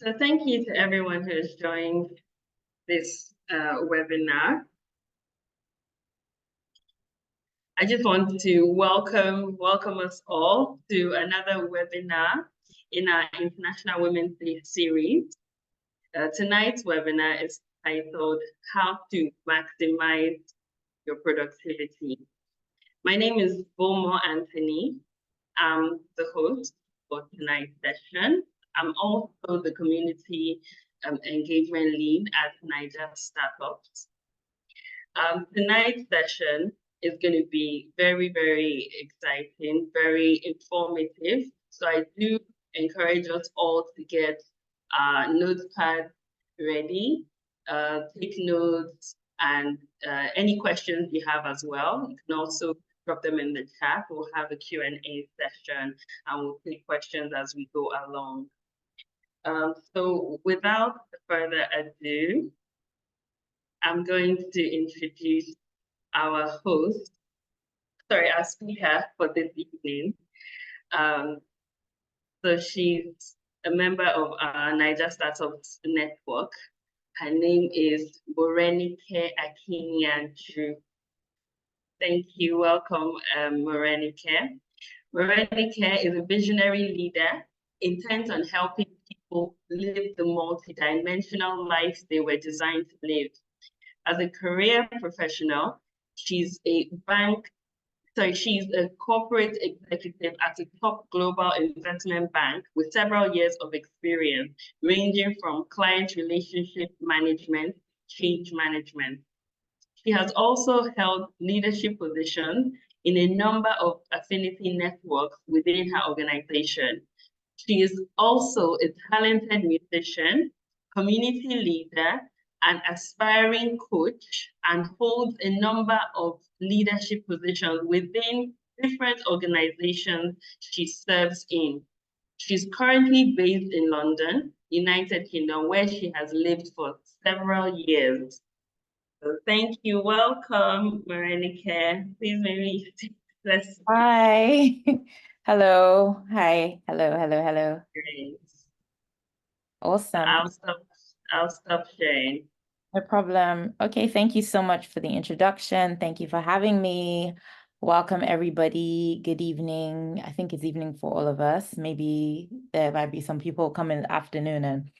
So thank you to everyone who has joined this webinar. I just want to welcome us all to another webinar in our International Women's Day series. Tonight's webinar is titled How to Maximize Your Productivity. My name is Bomo Anthony. I'm the host for tonight's session. I'm also the community engagement lead at Niger Startups. Tonight's session is going to be very, very exciting, very informative. So I do encourage us all to get notepads ready, take notes, and any questions you have as well. You can also drop them in the chat. We'll have a Q&A session and we'll take questions as we go along. So without further ado, I'm going to introduce our speaker for this evening. So she's a member of our Niger Startups Network. Her name is Morenike Akinyanju. Thank you. Welcome, Morenike. Morenike is a visionary leader intent on helping people live the multidimensional lives they were designed to live. As a career professional, she's a corporate executive at a top global investment bank with several years of experience, ranging from client relationship management, change management. She has also held leadership positions in a number of affinity networks within her organization. She is also a talented musician, community leader, an aspiring coach, and holds a number of leadership positions within different organizations she serves in. She's currently based in London, United Kingdom, where she has lived for several years. So thank you. Welcome, Morenike. Please maybe let's. Hi. Hello. Hi. Hello. Great. Awesome. I'll stop sharing. No problem. Okay, thank you so much for the introduction. Thank you for having me. Welcome, everybody. Good evening. I think it's evening for all of us. Maybe there might be some people come in the afternoon and,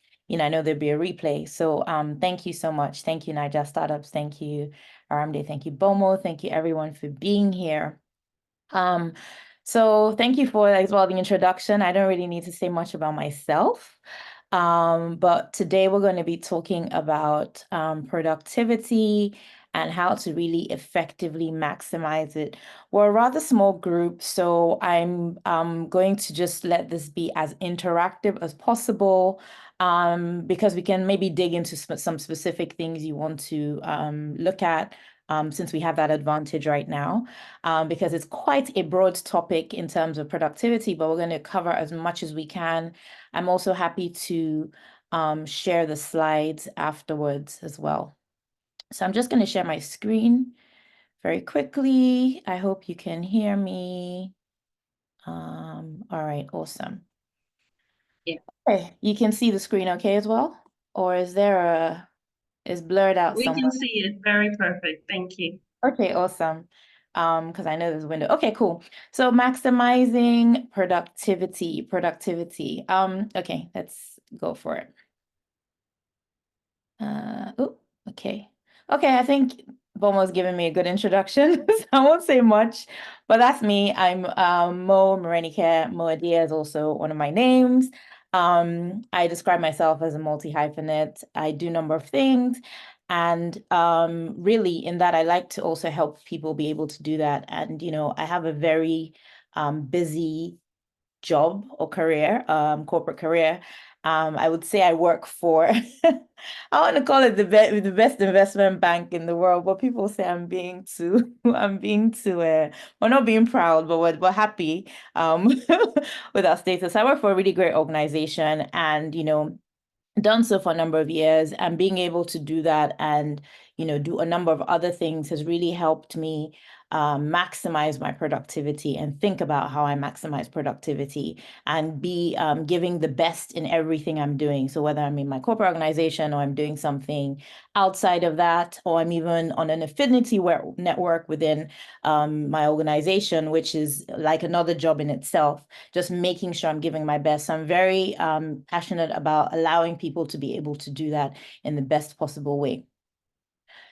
I know there'll be a replay. So thank you so much. Thank you, Niger Startups. Thank you, Aramde. Thank you, Bomo. Thank you, everyone, for being here. So thank you for as well the introduction. I don't really need to say much about myself. But today we're going to be talking about productivity and how to really effectively maximize it. We're a rather small group, so I'm going to just let this be as interactive as possible, because we can maybe dig into some specific things you want to look at, since we have that advantage right now, because it's quite a broad topic in terms of productivity, but we're going to cover as much as we can. I'm also happy to share the slides afterwards as well. So I'm just going to share my screen very quickly. I hope you can hear me. All right, awesome. Yeah. Okay, you can see the screen okay as well? Or is there is blurred out somewhere? We can see it very perfect. Thank you. Okay, awesome. Because I know there's a window. Okay, cool. So maximizing productivity. Okay, let's go for it. Okay. Okay, I think Bomo's given me a good introduction, so I won't say much, but that's me. I'm Mo Morenike. Mo Adia is also one of my names. I describe myself as a multi-hyphenate. I do a number of things. And really in that, I like to also help people be able to do that. And, I have a very busy job or career, corporate career. I would say I work for, I want to call it the best investment bank in the world, but people say I'm being too, we're not being proud, but we're happy with our status. I work for a really great organization and, done so for a number of years, and being able to do that and, do a number of other things has really helped me maximize my productivity and think about how I maximize productivity and be giving the best in everything I'm doing. So whether I'm in my corporate organization or I'm doing something outside of that, or I'm even on an affinity network within my organization, which is like another job in itself, just making sure I'm giving my best. So I'm very passionate about allowing people to be able to do that in the best possible way.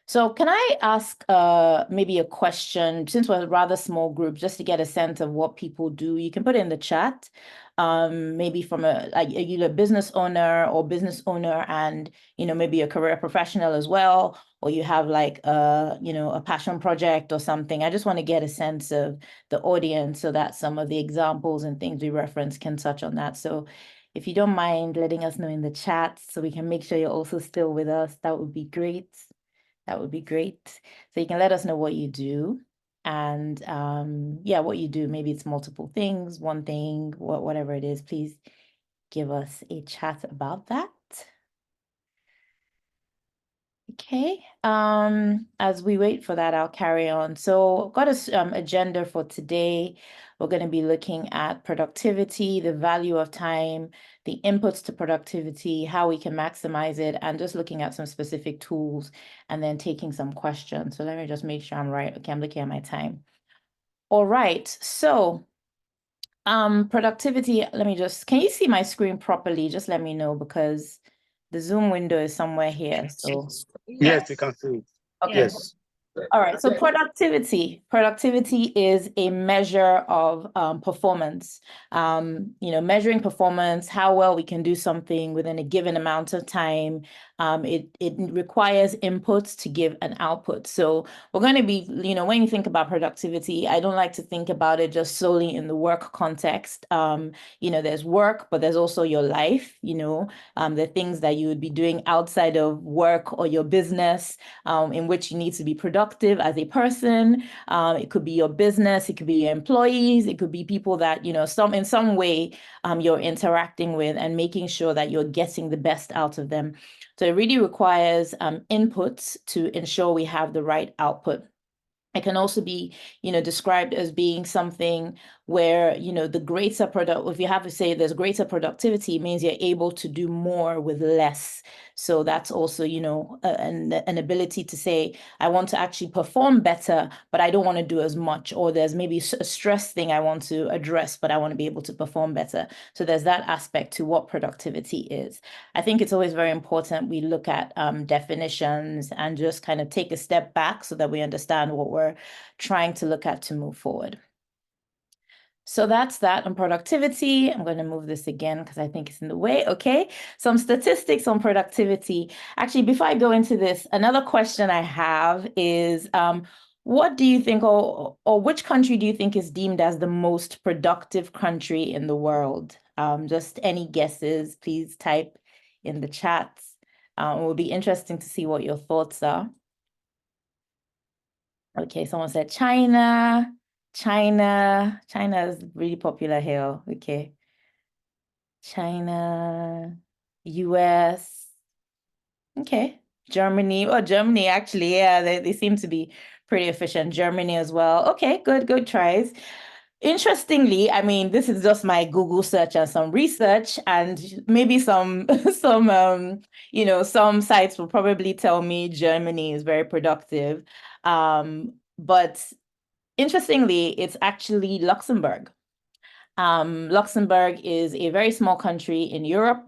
So can I ask maybe a question, since we're a rather small group, just to get a sense of what people do? You can put it in the chat, maybe from a business owner or business owner and, maybe a career professional as well, or you have like a passion project or something. I just want to get a sense of the audience so that some of the examples and things we reference can touch on that. So if you don't mind letting us know in the chat so we can make sure you're also still with us, that would be great. That would be great. So you can let us know what you do and yeah, what you do. Maybe it's multiple things, one thing, whatever it is, please give us a chat about that. Okay, as we wait for that, I'll carry on. So I've got an agenda for today. We're going to be looking at productivity, the value of time, the inputs to productivity, how we can maximize it, and just looking at some specific tools and then taking some questions. So let me just make sure I'm right. Okay, I'm looking at my time. All right, so productivity, can you see my screen properly? Just let me know because the Zoom window is somewhere here. So yes, you can see. Okay. Yes. All right, so productivity is a measure of performance. Measuring performance, how well we can do something within a given amount of time. It requires inputs to give an output. So we're going to be, when you think about productivity, I don't like to think about it just solely in the work context. There's work, but there's also your life, the things that you would be doing outside of work or your business, in which you need to be productive as a person. It could be your business, it could be your employees, it could be people that, in some way you're interacting with and making sure that you're getting the best out of them. So it really requires inputs to ensure we have the right output. It can also be, described as being something where, the greater if you have to say there's greater productivity, it means you're able to do more with less. So that's also, an ability to say, I want to actually perform better, but I don't want to do as much, or there's maybe a stress thing I want to address, but I want to be able to perform better. So there's that aspect to what productivity is. I think it's always very important we look at definitions and just kind of take a step back so that we understand what we're trying to look at to move forward. So that's that on productivity. I'm going to move this again because I think it's in the way. Okay, some statistics on productivity. Actually, before I go into this, another question I have is, what do you think, or which country do you think is deemed as the most productive country in the world? Just any guesses, please type in the chats. It will be interesting to see what your thoughts are. Okay, someone said China. China is really popular here. Okay. China, US. Okay. Germany. Oh, Germany, actually, yeah, they seem to be pretty efficient. Germany as well. Okay, good tries. Interestingly, I mean, this is just my Google search and some research, and maybe some some sites will probably tell me Germany is very productive. But interestingly, it's actually Luxembourg. Luxembourg is a very small country in Europe.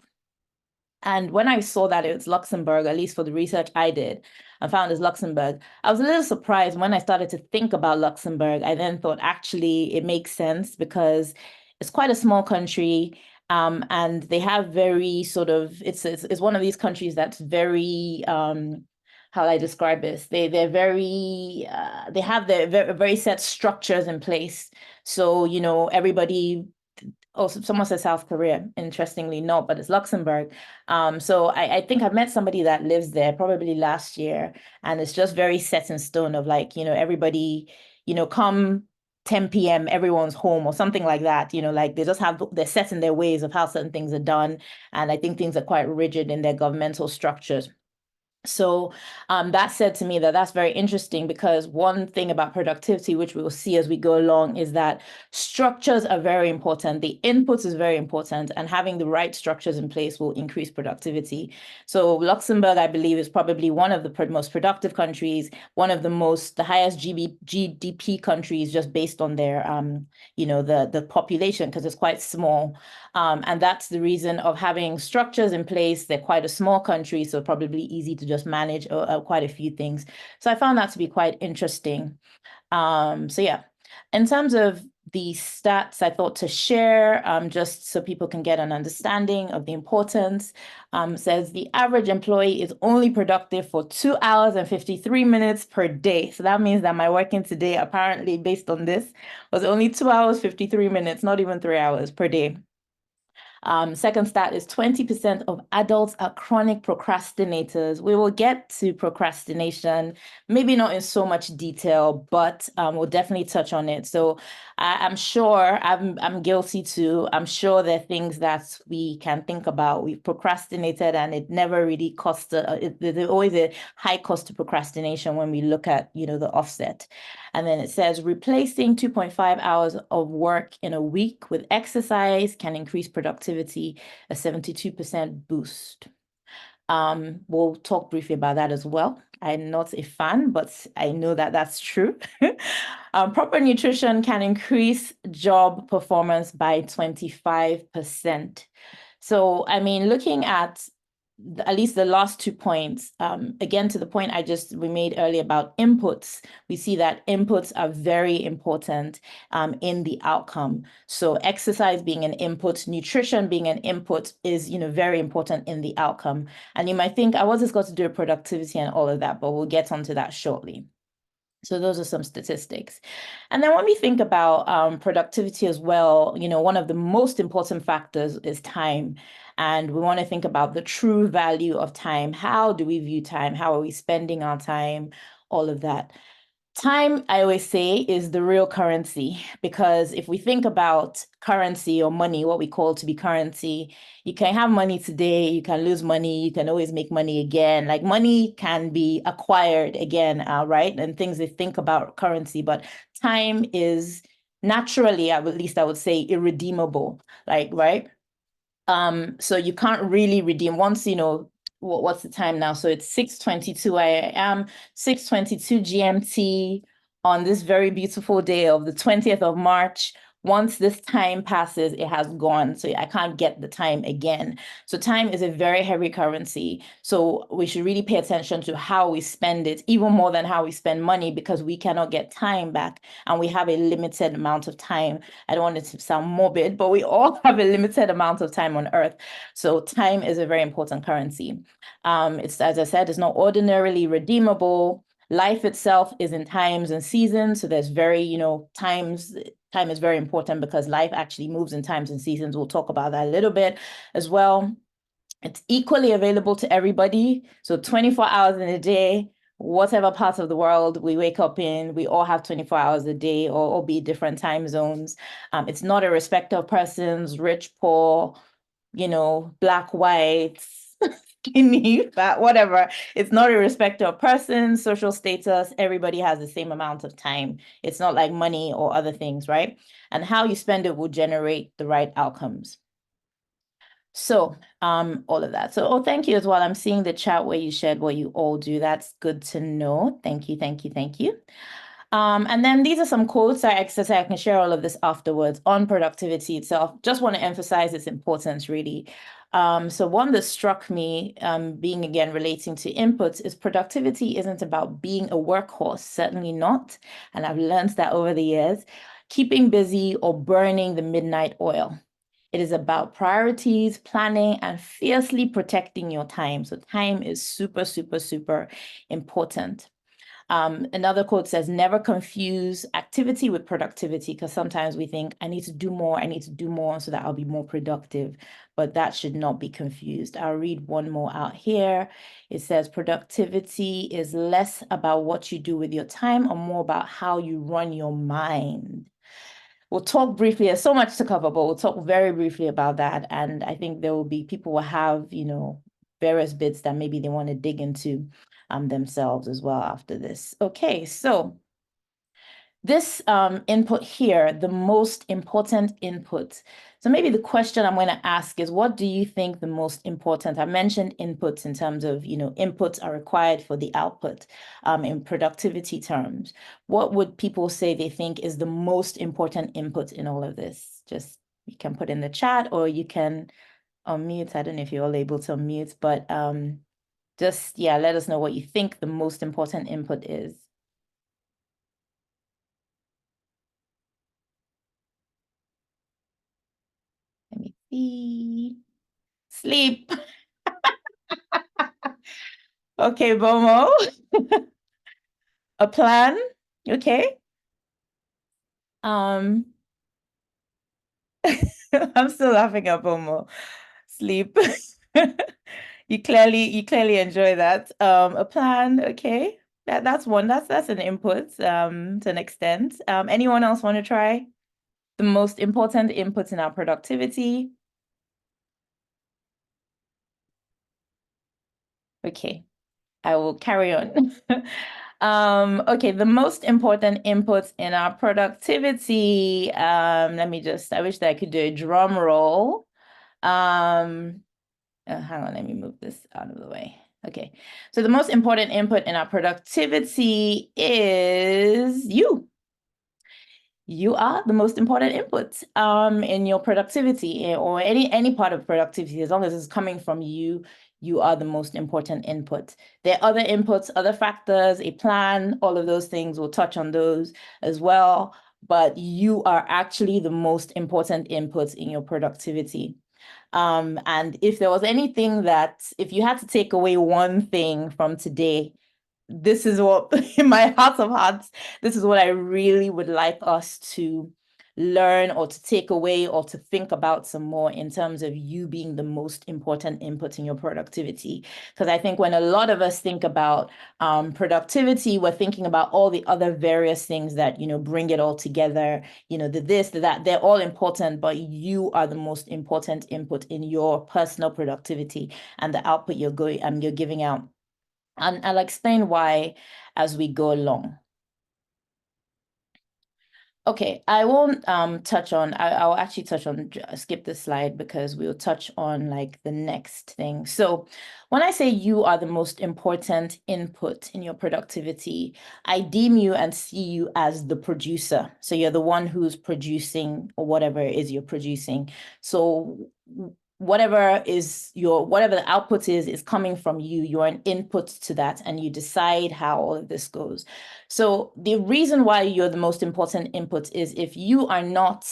And when I saw that it was Luxembourg, at least for the research I did, I found it's Luxembourg. I was a little surprised when I started to think about Luxembourg. I then thought, actually, it makes sense because it's quite a small country. And they have very sort of, it's one of these countries that's very, how do I describe this? They're very, they have their very set structures in place. So, everybody, oh, someone says South Korea, interestingly, no, but it's Luxembourg. So I think I've met somebody that lives there probably last year, and it's just very set in stone of like, everybody, come 10 p.m., everyone's home or something like that, like they're set in their ways of how certain things are done. And I think things are quite rigid in their governmental structures. So that said to me that's very interesting, because one thing about productivity, which we will see as we go along, is that structures are very important. The inputs is very important, and having the right structures in place will increase productivity. So Luxembourg, I believe, is probably one of the most productive countries, one of the highest GDP countries, just based on their, the population, because it's quite small. And that's the reason of having structures in place. They're quite a small country, so probably easy to just manage quite a few things. So I found that to be quite interesting. So yeah, in terms of the stats I thought to share, just so people can get an understanding of the importance, says the average employee is only productive for 2 hours and 53 minutes per day. So that means that my working today, apparently based on this, was only 2 hours, 53 minutes, not even 3 hours per day. Second stat is 20% of adults are chronic procrastinators. We will get to procrastination, maybe not in so much detail, but we'll definitely touch on it. So I'm sure I'm guilty too. I'm sure there are things that we can think about. We've procrastinated and it never really costs, there's always a high cost to procrastination when we look at, the offset. And then it says replacing 2.5 hours of work in a week with exercise can increase productivity, a 72% boost. We'll talk briefly about that as well. I'm not a fan, but I know that that's true. Proper nutrition can increase job performance by 25%. So, I mean, looking at least the last 2 points, again, to the point we made earlier about inputs, we see that inputs are very important in the outcome. So exercise being an input, nutrition being an input is, very important in the outcome. And you might think, what's this got to do with productivity and all of that? But we'll get onto that shortly. So those are some statistics. And then when we think about productivity as well, one of the most important factors is time. And we want to think about the true value of time. How do we view time? How are we spending our time? All of that. Time, I always say, is the real currency, because if we think about currency or money, what we call to be currency, you can have money today, you can lose money, you can always make money again. Like money can be acquired again, right? And things they think about currency, but time is naturally, at least I would say, irredeemable, like, right? So you can't really redeem once, what's the time now? So it's 6:22. I am 6:22 GMT on this very beautiful day of the 20th of March. Once this time passes, it has gone. So I can't get the time again. So time is a very heavy currency. So we should really pay attention to how we spend it, even more than how we spend money, because we cannot get time back and we have a limited amount of time. I don't want it to sound morbid, but we all have a limited amount of time on Earth. So time is a very important currency. It's, as I said, it's not ordinarily redeemable. Life itself is in times and seasons. So there's time is very important because life actually moves in times and seasons. We'll talk about that a little bit as well. It's equally available to everybody. So 24 hours in a day, whatever part of the world we wake up in, we all have 24 hours a day, or be different time zones. It's not a respect of persons, rich, poor, black, white, skinny, fat, whatever. It's not a respect of persons, social status. Everybody has the same amount of time. It's not like money or other things, right? And how you spend it will generate the right outcomes. So all of that. So, thank you as well. I'm seeing the chat where you shared what you all do. That's good to know. Thank you, thank you, thank you. And then these are some quotes I can share all of this afterwards on productivity itself. Just want to emphasize its importance, really. So one that struck me, being again relating to inputs, is productivity isn't about being a workhorse, certainly not. And I've learned that over the years. Keeping busy or burning the midnight oil. It is about priorities, planning, and fiercely protecting your time. So time is super, super, super important. Another quote says, never confuse activity with productivity, because sometimes we think I need to do more so that I'll be more productive, but that should not be confused. I'll read one more out here. It says productivity is less about what you do with your time and more about how you run your mind. We'll talk briefly. There's so much to cover, but we'll talk very briefly about that. And I think there will be people will have, various bits that maybe they want to dig into themselves as well after this. Okay, so this input here, the most important input. So maybe the question I'm going to ask is, what do you think the most important? I mentioned inputs in terms of, inputs are required for the output in productivity terms. What would people say they think is the most important input in all of this? Just, you can put in the chat or you can unmute. I don't know if you're all able to unmute, but just, yeah, let us know what you think the most important input is. Let me see. Sleep. Okay, Bomo. A plan. Okay. I'm still laughing at Bomo. Sleep. You clearly enjoy that. A plan. Okay. That's one. That's an input to an extent. Anyone else want to try? The most important inputs in our productivity. Okay, I will carry on. Okay, the most important inputs in our productivity. I wish that I could do a drum roll. Hang on, let me move this out of the way. Okay, so the most important input in our productivity is you. You are the most important input in your productivity or any part of productivity. As long as it's coming from you, you are the most important input. There are other inputs, other factors, a plan, all of those things. We'll touch on those as well. But you are actually the most important input in your productivity. And if there was anything if you had to take away one thing from today, this is what, in my heart of hearts, this is what I really would like us to learn or to take away or to think about some more in terms of you being the most important input in your productivity. Because I think when a lot of us think about productivity, we're thinking about all the other various things that, bring it all together, the this, the that, they're all important, but you are the most important input in your personal productivity and the output you're giving out. And I'll explain why as we go along. Okay, I won't touch on, I'll actually skip this slide because we'll touch on like the next thing. So when I say you are the most important input in your productivity, I deem you and see you as the producer. So you're the one who's producing or whatever it is you're producing. So whatever the output is coming from you. You're an input to that, and you decide how all of this goes. So the reason why you're the most important input is if you are not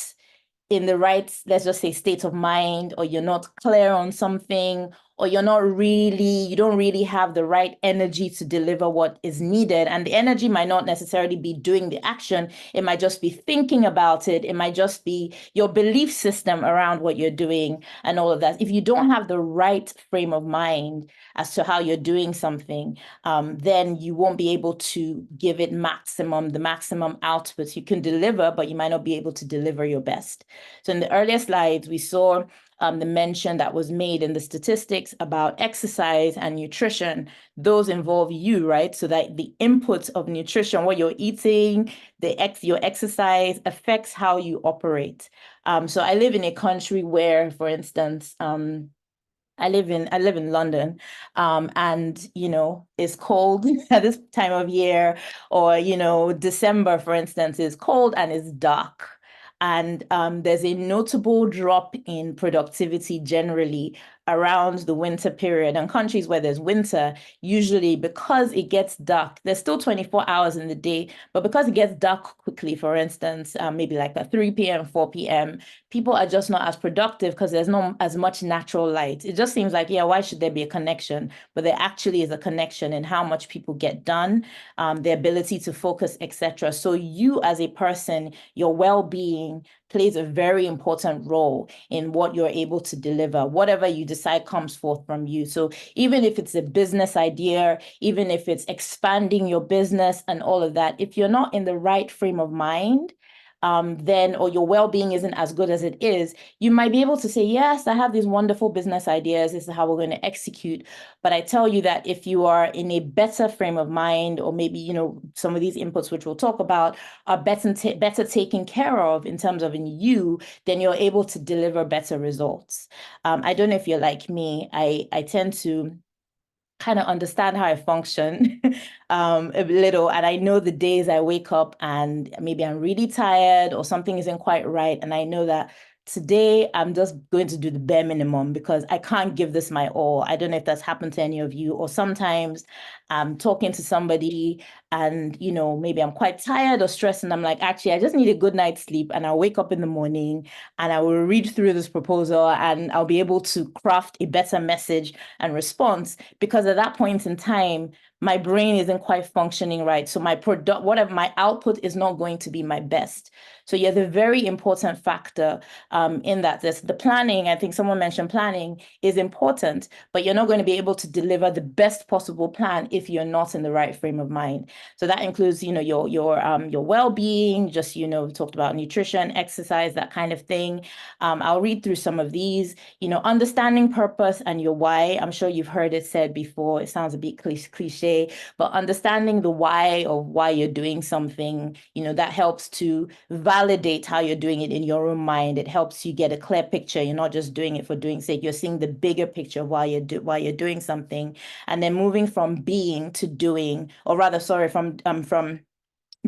in the right, let's just say, state of mind, or you're not clear on something, or you don't really have the right energy to deliver what is needed. And the energy might not necessarily be doing the action. It might just be thinking about it. It might just be your belief system around what you're doing and all of that. If you don't have the right frame of mind as to how you're doing something, then you won't be able to give it the maximum output you can deliver, but you might not be able to deliver your best. So in the earlier slides, we saw the mention that was made in the statistics about exercise and nutrition. Those involve you, right? So that the input of nutrition, what you're eating, your exercise affects how you operate. So I live in a country where, for instance, I live in London, and it's cold at this time of year, or December, for instance, is cold and it's dark. And there's a notable drop in productivity generally around the winter period. And countries where there's winter, usually because it gets dark, there's still 24 hours in the day, but because it gets dark quickly, for instance, maybe like at 3 p.m., 4 p.m., people are just not as productive because there's not as much natural light. It just seems like, yeah, why should there be a connection? But there actually is a connection in how much people get done, their ability to focus, etc. So you as a person, your well-being plays a very important role in what you're able to deliver. Whatever you decide comes forth from you. So even if it's a business idea, even if it's expanding your business and all of that, if you're not in the right frame of mind, then, or your well-being isn't as good as it is, you might be able to say, yes, I have these wonderful business ideas. This is how we're going to execute. But I tell you that if you are in a better frame of mind, or maybe, some of these inputs, which we'll talk about, are better taken care of in terms of in you, then you're able to deliver better results. I don't know if you're like me. I tend to kind of understand how I function a little. And I know the days I wake up and maybe I'm really tired or something isn't quite right. And I know that today I'm just going to do the bare minimum because I can't give this my all. I don't know if that's happened to any of you, or sometimes I'm talking to somebody and, maybe I'm quite tired or stressed and I'm like, actually, I just need a good night's sleep. And I'll wake up in the morning and I will read through this proposal and I'll be able to craft a better message and response, because at that point in time, my brain isn't quite functioning right. So whatever my output is not going to be my best. So yeah, the very important factor in that. There's the planning. I think someone mentioned planning is important, but you're not going to be able to deliver the best possible plan if you're not in the right frame of mind. So that includes, your well-being, just, we talked about nutrition, exercise, that kind of thing. I'll read through some of these, understanding purpose and your why. I'm sure you've heard it said before. It sounds a bit cliche, but understanding the why of why you're doing something, that helps to validate how you're doing it in your own mind. It helps you get a clear picture. You're not just doing it for doing sake. You're seeing the bigger picture of why you're doing something, and then moving from being to doing, or rather, sorry, from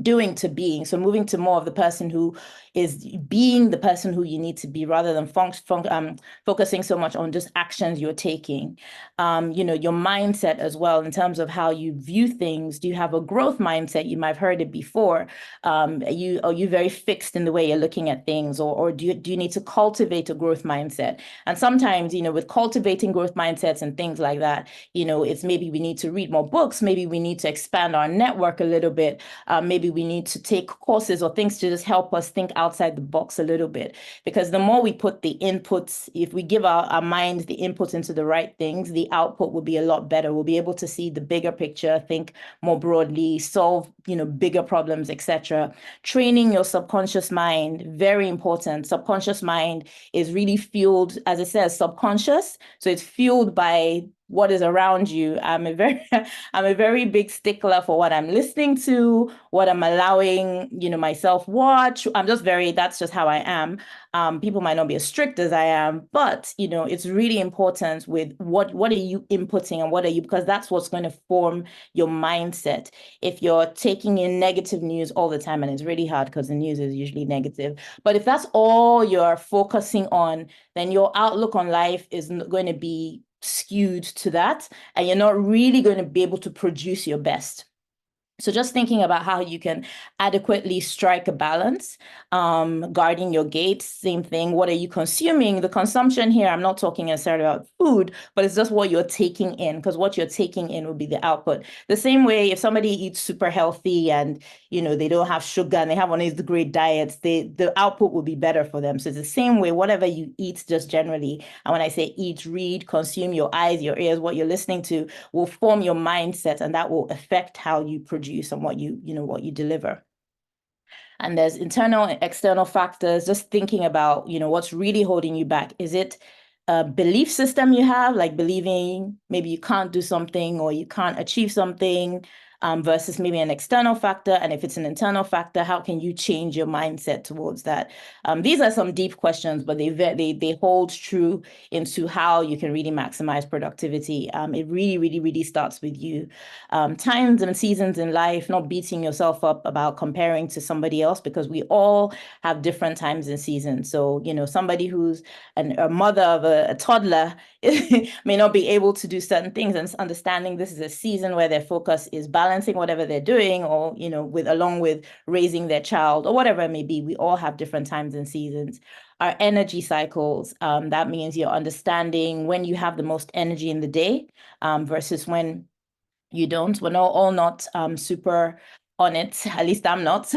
doing to being. So moving to more of the person who is being the person who you need to be, rather than focusing so much on just actions you're taking. Your mindset as well, in terms of how you view things. Do you have a growth mindset? You might have heard it before. Are you very fixed in the way you're looking at things, or do you need to cultivate a growth mindset? And sometimes, with cultivating growth mindsets and things like that, it's maybe we need to read more books, maybe we need to expand our network a little bit, maybe we need to take courses or things to just help us think outside the box a little bit. Because the more we put the inputs, if we give our mind the input into the right things, the output will be a lot better. We'll be able to see the bigger picture, think more broadly, solve, bigger problems, etc. Training your subconscious mind, very important. Subconscious mind is really fueled, as it says, subconscious. So it's fueled by what is around you. I'm a very big stickler for what I'm listening to, what I'm allowing, myself watch. That's just how I am. People might not be as strict as I am, but, it's really important with what are you inputting and because that's what's going to form your mindset. If you're taking in negative news all the time, and it's really hard because the news is usually negative, but if that's all you're focusing on, then your outlook on life is going to be skewed to that, and you're not really going to be able to produce your best. So just thinking about how you can adequately strike a balance, guarding your gates, same thing. What are you consuming? The consumption here, I'm not talking necessarily about food, but it's just what you're taking in, because what you're taking in will be the output. The same way, if somebody eats super healthy and, they don't have sugar and they have one of these great diets, the output will be better for them. So it's the same way, whatever you eat, just generally. And when I say eat, read, consume, your eyes, your ears, what you're listening to will form your mindset, and that will affect how you produce and what you deliver. And there's internal and external factors, just thinking about, what's really holding you back. Is it a belief system you have, like believing maybe you can't do something or you can't achieve something, versus maybe an external factor? And if it's an internal factor, how can you change your mindset towards that? These are some deep questions, but they hold true into how you can really maximize productivity. It really, really, really starts with you. Times and seasons in life, not beating yourself up about comparing to somebody else, because we all have different times and seasons. So, somebody who's a mother of a toddler may not be able to do certain things, and understanding this is a season where their focus is balancing whatever they're doing, or, along with raising their child or whatever it may be. We all have different times and seasons. Our energy cycles, that means you're understanding when you have the most energy in the day, versus when you don't. We're all not super on it, at least I'm not,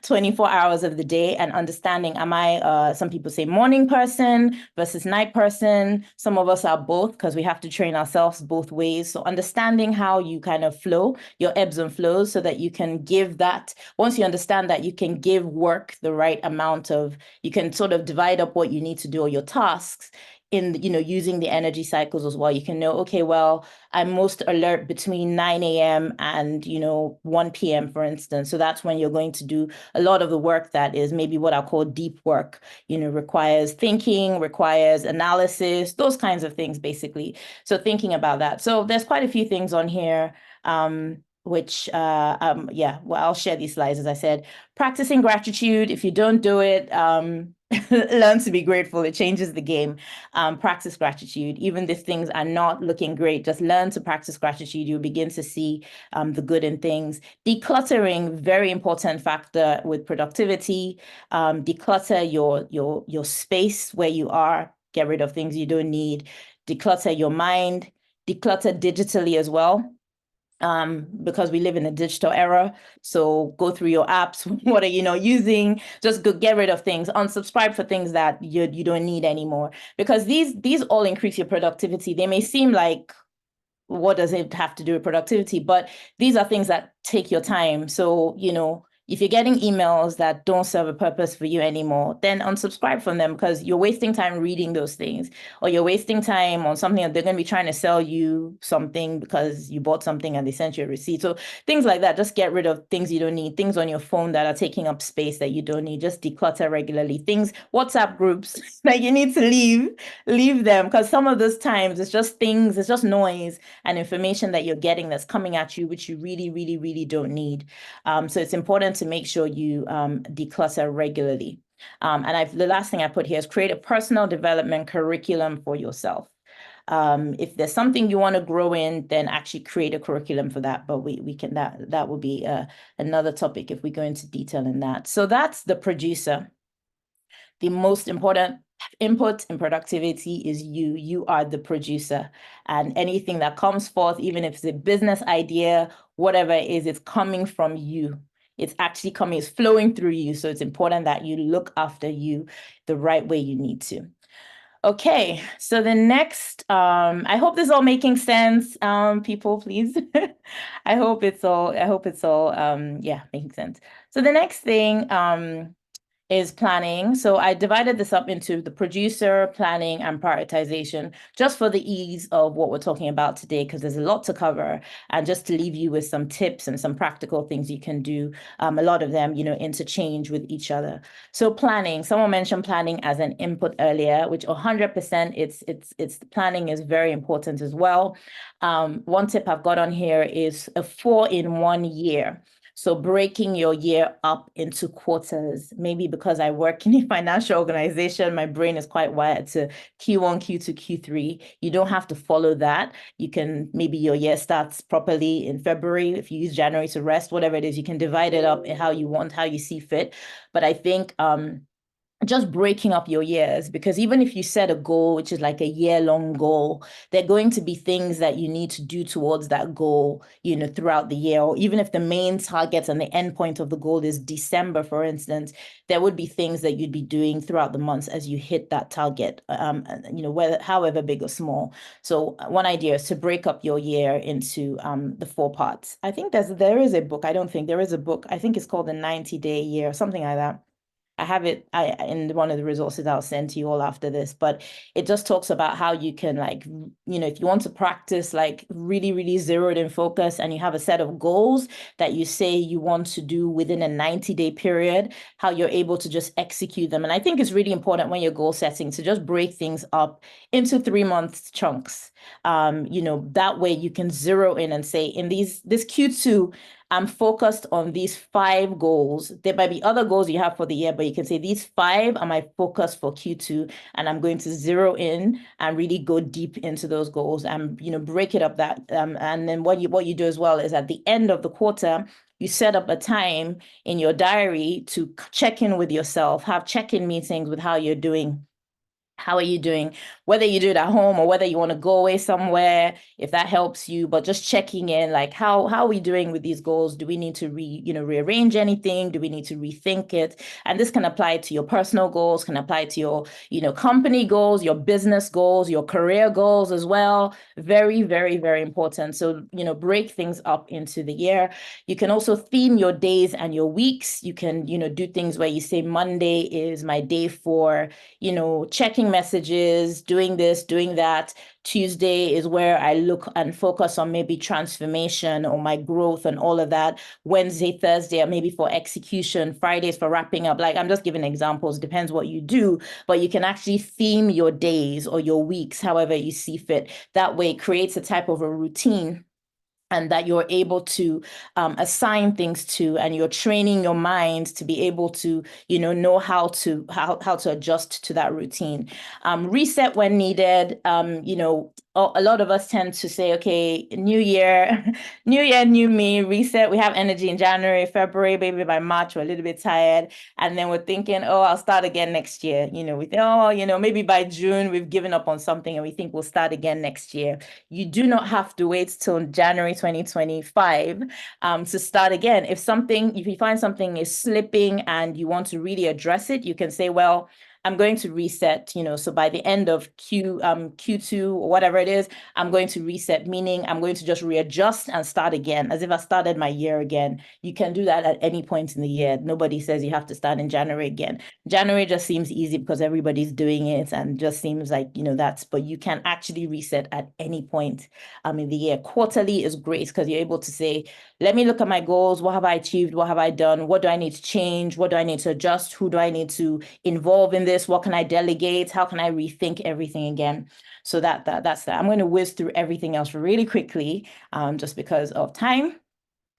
24 hours of the day, and understanding, am I, some people say morning person versus night person. Some of us are both because we have to train ourselves both ways. So understanding how you kind of flow, your ebbs and flows, so that you can give that, once you understand that, you can give work the right amount of, you can sort of divide up what you need to do or your tasks in, using the energy cycles as well. You can know, okay, well, I'm most alert between 9 a.m. and, 1 p.m., for instance. So that's when you're going to do a lot of the work that is maybe what I call deep work, requires thinking, requires analysis, those kinds of things, basically. So thinking about that. So there's quite a few things on here. Yeah, well, I'll share these slides. As I said, practicing gratitude. If you don't do it, learn to be grateful. It changes the game. Practice gratitude. Even if things are not looking great, just learn to practice gratitude. You'll begin to see the good in things. Decluttering, very important factor with productivity. Declutter your space where you are. Get rid of things you don't need. Declutter your mind. Declutter digitally as well, because we live in a digital era. So go through your apps. What are you not using? Just go get rid of things. Unsubscribe for things that you don't need anymore, because these all increase your productivity. They may seem like, what does it have to do with productivity? But these are things that take your time. So, if you're getting emails that don't serve a purpose for you anymore, then unsubscribe from them, because you're wasting time reading those things, or you're wasting time on something that they're going to be trying to sell you something because you bought something and they sent you a receipt. So things like that, just get rid of things you don't need, things on your phone that are taking up space that you don't need. Just declutter regularly. Things, WhatsApp groups that you need to leave them, because some of those times it's just things, it's just noise and information that you're getting that's coming at you, which you really, really, really don't need. So it's important to make sure you declutter regularly. And the last thing I put here is create a personal development curriculum for yourself. If there's something you want to grow in, then actually create a curriculum for that. But we can, that will be another topic if we go into detail in that. So that's the producer. The most important input in productivity is you. You are the producer, and anything that comes forth, even if it's a business idea, whatever it is, it's coming from you. It's actually coming, it's flowing through you. So it's important that you look after you the right way you need to. Okay, so the next, I hope this is all making sense, people, please. I hope it's all, yeah, making sense. So the next thing, is planning. So I divided this up into the producer, planning, and prioritization, just for the ease of what we're talking about today, because there's a lot to cover, and just to leave you with some tips and some practical things you can do. A lot of them, interchange with each other. So planning, someone mentioned planning as an input earlier, which 100%, it's planning is very important as well. One tip I've got on here is a 4-in-1 year. So breaking your year up into quarters, maybe because I work in a financial organization, my brain is quite wired to Q1, Q2, Q3. You don't have to follow that. You can, maybe your year starts properly in February. If you use January to rest, whatever it is, you can divide it up how you want, how you see fit. But I think, just breaking up your years, because even if you set a goal, which is like a year-long goal, there are going to be things that you need to do towards that goal, throughout the year. Or even if the main target and the end point of the goal is December, for instance, there would be things that you'd be doing throughout the months as you hit that target, whether, however big or small. So one idea is to break up your year into the 4 parts. I think there is a book. I don't think there is a book. I think it's called the 90-day year, something like that. I have it in one of the resources I'll send to you all after this, but it just talks about how you can, like, if you want to practice like really, really zeroed in focus, and you have a set of goals that you say you want to do within a 90-day period, how you're able to just execute them. And I think it's really important when you're goal setting to just break things up into 3-month chunks. That way you can zero in and say, in this Q2, I'm focused on these 5 goals. There might be other goals you have for the year, but you can say these 5 are my focus for Q2, and I'm going to zero in and really go deep into those goals and, break it up that. And then what you do as well is at the end of the quarter, you set up a time in your diary to check in with yourself, have check-in meetings with how you're doing. How are you doing? Whether you do it at home or whether you want to go away somewhere, if that helps you, but just checking in, like how are we doing with these goals? Do we need to rearrange anything? Do we need to rethink it? And this can apply to your personal goals, can apply to your, company goals, your business goals, your career goals as well. Very, very, very important. So, break things up into the year. You can also theme your days and your weeks. You can, do things where you say Monday is my day for, checking messages, doing this, doing that. Tuesday is where I look and focus on maybe transformation or my growth and all of that. Wednesday, Thursday are maybe for execution. Fridays for wrapping up. Like, I'm just giving examples, depends what you do, but you can actually theme your days or your weeks, however you see fit. That way it creates a type of a routine and that you're able to assign things to, and you're training your mind to be able to, know how to adjust to that routine. Reset when needed. A lot of us tend to say, okay, new year, new year, new me, reset. We have energy in January, February, maybe by March, we're a little bit tired. And then we're thinking, oh, I'll start again next year. We think, oh, maybe by June, we've given up on something and we think we'll start again next year. You do not have to wait till January 2025 to start again. If you find something is slipping and you want to really address it, you can say, well, I'm going to reset, so by the end of Q2 or whatever it is, I'm going to reset, meaning I'm going to just readjust and start again, as if I started my year again. You can do that at any point in the year. Nobody says you have to start in January again. January just seems easy because everybody's doing it and just seems like, but you can actually reset at any point in the year. Quarterly is great because you're able to say, let me look at my goals. What have I achieved? What have I done? What do I need to change? What do I need to adjust? Who do I need to involve in this? What can I delegate? How can I rethink everything again? So that's that. I'm going to whiz through everything else really quickly, just because of time.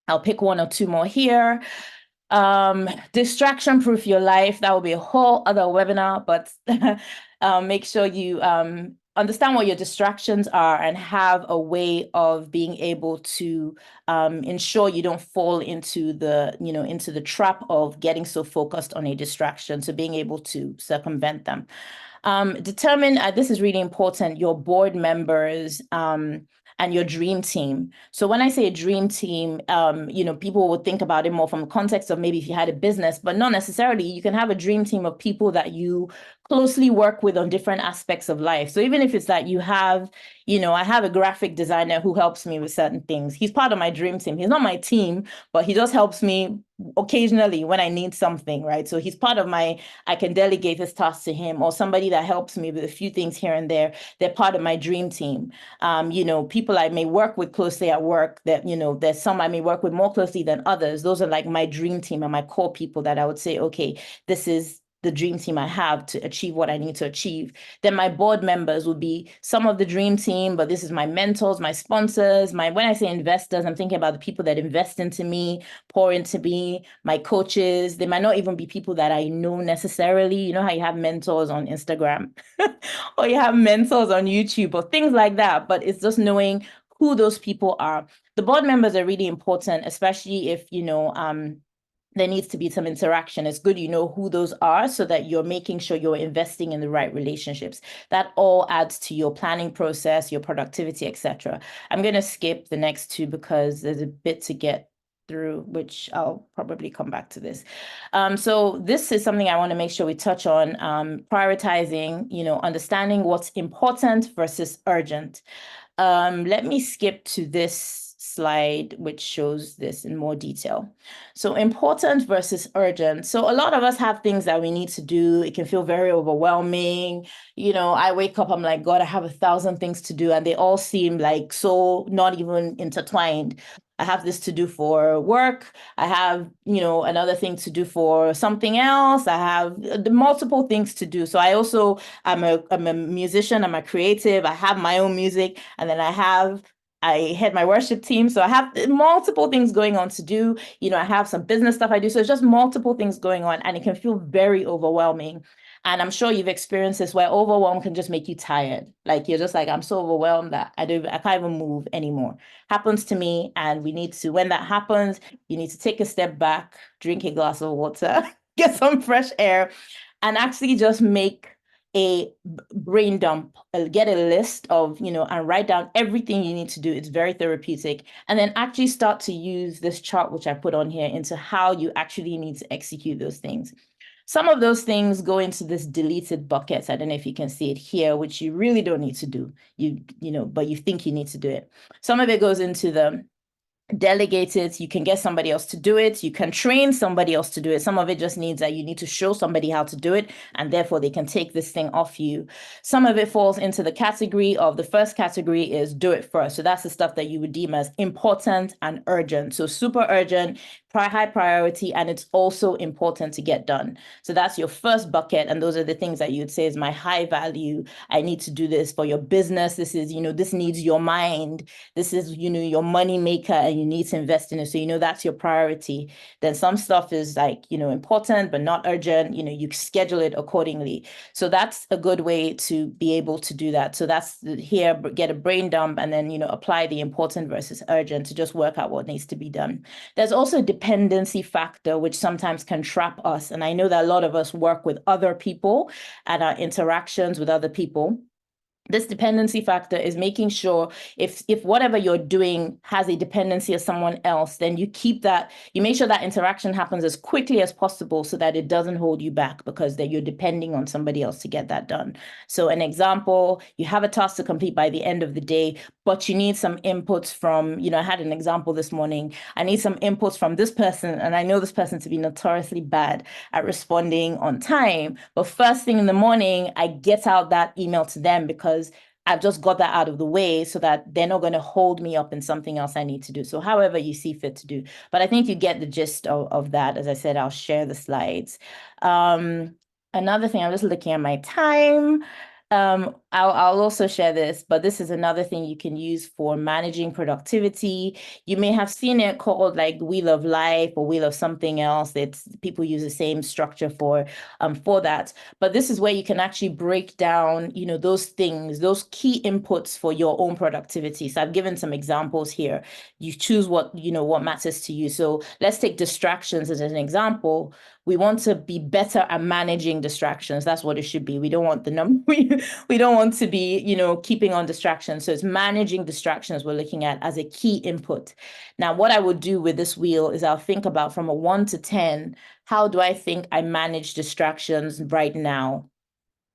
I'll pick one or two more here. Distraction proof your life. That will be a whole other webinar, but make sure you understand what your distractions are and have a way of being able to ensure you don't fall into the trap of getting so focused on a distraction. So being able to circumvent them. Determine, this is really important, your board members and your dream team. So when I say a dream team, people would think about it more from the context of maybe if you had a business, but not necessarily. You can have a dream team of people that you closely work with on different aspects of life. So even if it's that you have, I have a graphic designer who helps me with certain things. He's part of my dream team. He's not my team, but he just helps me occasionally when I need something, right? So he's part of I can delegate this task to him, or somebody that helps me with a few things here and there. They're part of my dream team. People I may work with closely at work that, there's some I may work with more closely than others. Those are like my dream team and my core people that I would say, okay, this is the dream team I have to achieve what I need to achieve. Then my board members would be some of the dream team, but this is my mentors, my sponsors, when I say investors, I'm thinking about the people that invest into me, pour into me, my coaches. They might not even be people that I know necessarily. You know how you have mentors on Instagram or you have mentors on YouTube or things like that, but it's just knowing who those people are. The board members are really important, especially if, there needs to be some interaction. It's good you know who those are so that you're making sure you're investing in the right relationships. That all adds to your planning process, your productivity, etc. I'm going to skip the next two because there's a bit to get through, which I'll probably come back to this. So this is something I want to make sure we touch on, prioritizing, understanding what's important versus urgent. Let me skip to this slide, which shows this in more detail. So important versus urgent. So a lot of us have things that we need to do. It can feel very overwhelming. I wake up, I'm like, God, I have 1,000 things to do, and they all seem like so not even intertwined. I have this to do for work. I have, another thing to do for something else. I have the multiple things to do. So I'm a musician, I'm a creative. I have my own music, and then I head my worship team. So I have multiple things going on to do. I have some business stuff I do. So it's just multiple things going on, and it can feel very overwhelming. And I'm sure you've experienced this where overwhelm can just make you tired. Like you're just like, I'm so overwhelmed that I can't even move anymore. Happens to me. And when that happens, you need to take a step back, drink a glass of water, get some fresh air, and actually just make a brain dump, get a list of, and write down everything you need to do. It's very therapeutic. And then actually start to use this chart, which I put on here, into how you actually need to execute those things. Some of those things go into this deleted bucket. I don't know if you can see it here, which you really don't need to do, but you think you need to do it. Some of it goes into the delegate it. You can get somebody else to do it. You can train somebody else to do it. Some of it just needs that you need to show somebody how to do it, and therefore they can take this thing off you. Some of it falls into the category of, the first category is do it first. So that's the stuff that you would deem as important and urgent. So super urgent, high priority, and it's also important to get done. So that's your first bucket, and those are the things that you would say is my high value. I need to do this for your business. This is, this needs your mind. This is, your money maker, and you need to invest in it. So, that's your priority. Then some stuff is like, important, but not urgent. You schedule it accordingly. So that's a good way to be able to do that. So that's here, get a brain dump, and then, apply the important versus urgent to just work out what needs to be done. There's also dependency factor, which sometimes can trap us. And I know that a lot of us work with other people and our interactions with other people. This dependency factor is making sure if whatever you're doing has a dependency of someone else, then you make sure that interaction happens as quickly as possible so that it doesn't hold you back, because that you're depending on somebody else to get that done. So an example, you have a task to complete by the end of the day, but you need some inputs from, I had an example this morning. I need some inputs from this person, and I know this person to be notoriously bad at responding on time. But first thing in the morning, I get out that email to them because I've just got that out of the way so that they're not going to hold me up in something else I need to do. So however you see fit to do. But I think you get the gist of that. As I said, I'll share the slides. Another thing, I'm just looking at my time. I'll also share this, but this is another thing you can use for managing productivity. You may have seen it called like Wheel of Life or Wheel of something else. People use the same structure for that. But this is where you can actually break down, those things, those key inputs for your own productivity. So I've given some examples here. You choose what matters to you. So let's take distractions as an example. We want to be better at managing distractions. That's what it should be. We don't want the number. We don't want to be, keeping on distractions. So it's managing distractions we're looking at as a key input. Now, what I would do with this wheel is I'll think about from a 1 to 10, how do I think I manage distractions right now?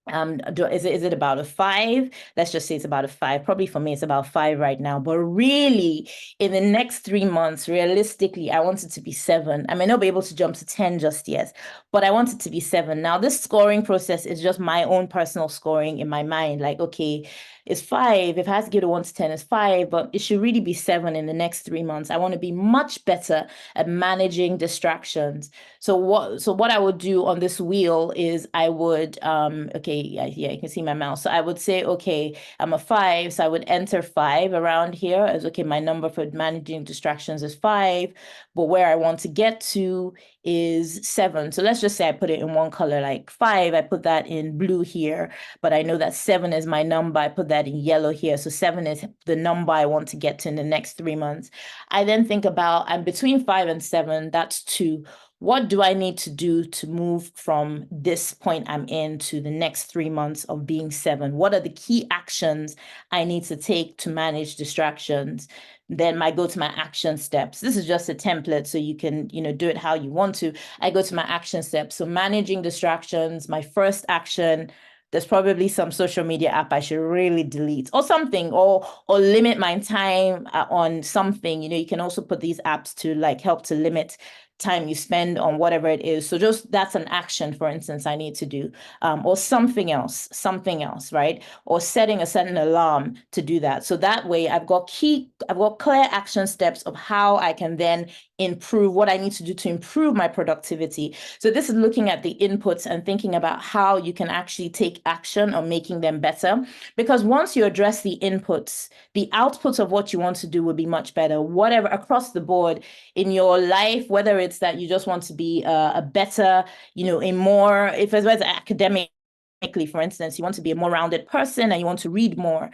Is it about a 5? Let's just say it's about a 5. Probably for me, it's about 5 right now. But really, in the next 3 months, realistically, I want it to be 7. I may not be able to jump to 10 just yet, but I want it to be 7. Now, this scoring process is just my own personal scoring in my mind. Like, okay, it's 5. If I have to give it 1 to 10, it's 5, but it should really be 7 in the next 3 months. I want to be much better at managing distractions. So what I would do on this wheel is I would, yeah, you can see my mouse. So I would say, okay, I'm a 5. So I would enter 5 around here as, okay, my number for managing distractions is 5, but where I want to get to is 7. So let's just say I put it in one color, like 5, I put that in blue here, but I know that 7 is my number. I put that in yellow here. So 7 is the number I want to get to in the next 3 months. I then think about, I'm between 5 and 7, that's 2. What do I need to do to move from this point I'm in to the next 3 months of being 7? What are the key actions I need to take to manage distractions? Then I go to my action steps. This is just a template, so you can, do it how you want to. I go to my action steps. So managing distractions, my first action, there's probably some social media app I should really delete or something, or limit my time on something. You can also put these apps to like help to limit time you spend on whatever it is. So just that's an action, for instance, I need to do, or something else, right? Or setting a certain alarm to do that. So that way I've got clear action steps of how I can then improve what I need to do to improve my productivity. So this is looking at the inputs and thinking about how you can actually take action on making them better. Because once you address the inputs, the outputs of what you want to do will be much better, whatever across the board in your life, whether it's that you just want to be a better, a more, if as well as academically, for instance, you want to be a more rounded person and you want to read more,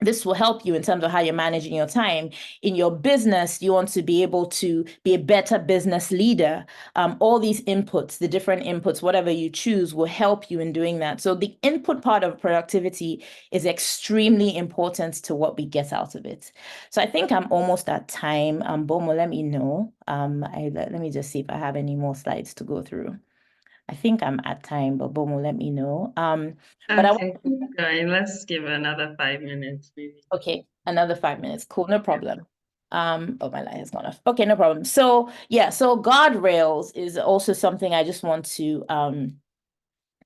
This will help you in terms of how you're managing your time. In your business, you want to be able to be a better business leader. All these inputs, the different inputs, whatever you choose, will help you in doing that. So the input part of productivity is extremely important to what we get out of it. So I think I'm almost at time. Bomo, let me know. Let me just see if I have any more slides to go through. I think I'm at time, but Bomo, let me know. But Okay, keep going. Let's give it another 5 minutes, maybe. Okay, another 5 minutes. Cool, no problem. Oh, my light has gone off. Okay, no problem. So yeah, so guardrails is also something I just want to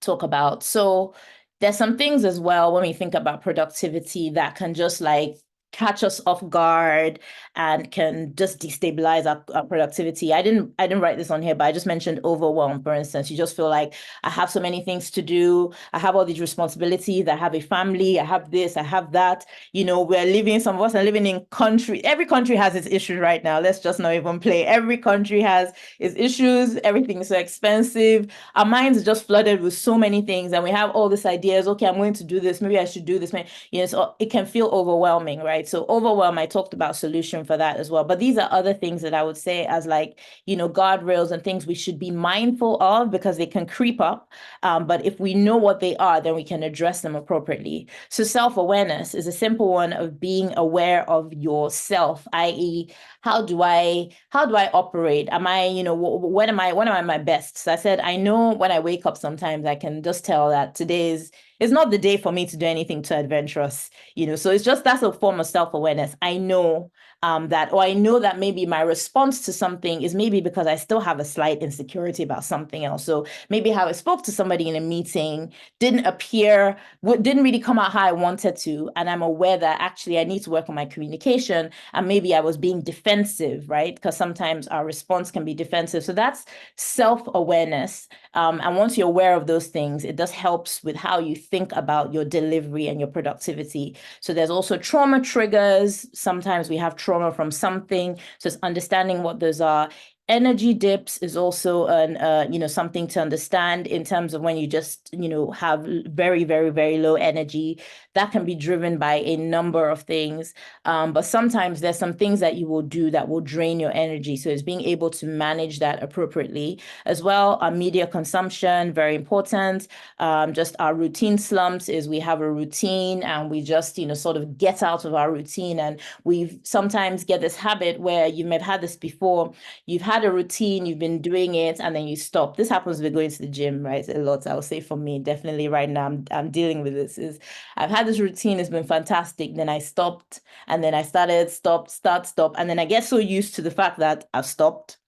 talk about. So there's some things as well when we think about productivity that can just like catch us off guard and can just destabilize our productivity. I didn't write this on here, but I just mentioned overwhelm, for instance. You just feel like I have so many things to do. I have all these responsibilities. I have a family. I have this, I have that. You know, some of us are living in country. Every country has its issues right now. Let's just not even play. Every country has its issues. Everything is so expensive. Our minds are just flooded with so many things, and we have all these ideas. Okay, I'm going to do this. Maybe I should do this. You know, so it can feel overwhelming, right? So overwhelm, I talked about solution for that as well. But these are other things that I would say as like, you know, guardrails and things we should be mindful of because they can creep up. But if we know what they are, then we can address them appropriately. So self-awareness is a simple one of being aware of yourself, i.e., how do I operate? Am I, you know, when am I at my best? So I said, I know when I wake up, sometimes I can just tell that it's not the day for me to do anything too adventurous, you know. So that's a form of self-awareness. I know or I know that maybe my response to something is maybe because I still have a slight insecurity about something else. So maybe how I spoke to somebody in a meeting didn't really come out how I wanted to. And I'm aware that actually I need to work on my communication. And maybe I was being defensive, right? Because sometimes our response can be defensive. So that's self-awareness. And once you're aware of those things, it just helps with how you think about your delivery and your productivity. So there's also trauma triggers. Sometimes we have trauma from something. So it's understanding what those are. Energy dips is also something to understand in terms of when you just, you know, have very, very, very low energy. That can be driven by a number of things. But sometimes there's some things that you will do that will drain your energy. So it's being able to manage that appropriately as well. Media consumption, very important. Just our routine slumps is we have a routine and we just, you know, sort of get out of our routine. And we sometimes get this habit where you may have had this before. You've had a routine, you've been doing it, and then you stop. This happens with going to the gym, right? A lot. I would say for me, definitely right now, I'm dealing with this. I've had this routine, it's been fantastic. Then I stopped, and then I started, stop, start, stop. And then I get so used to the fact that I've stopped,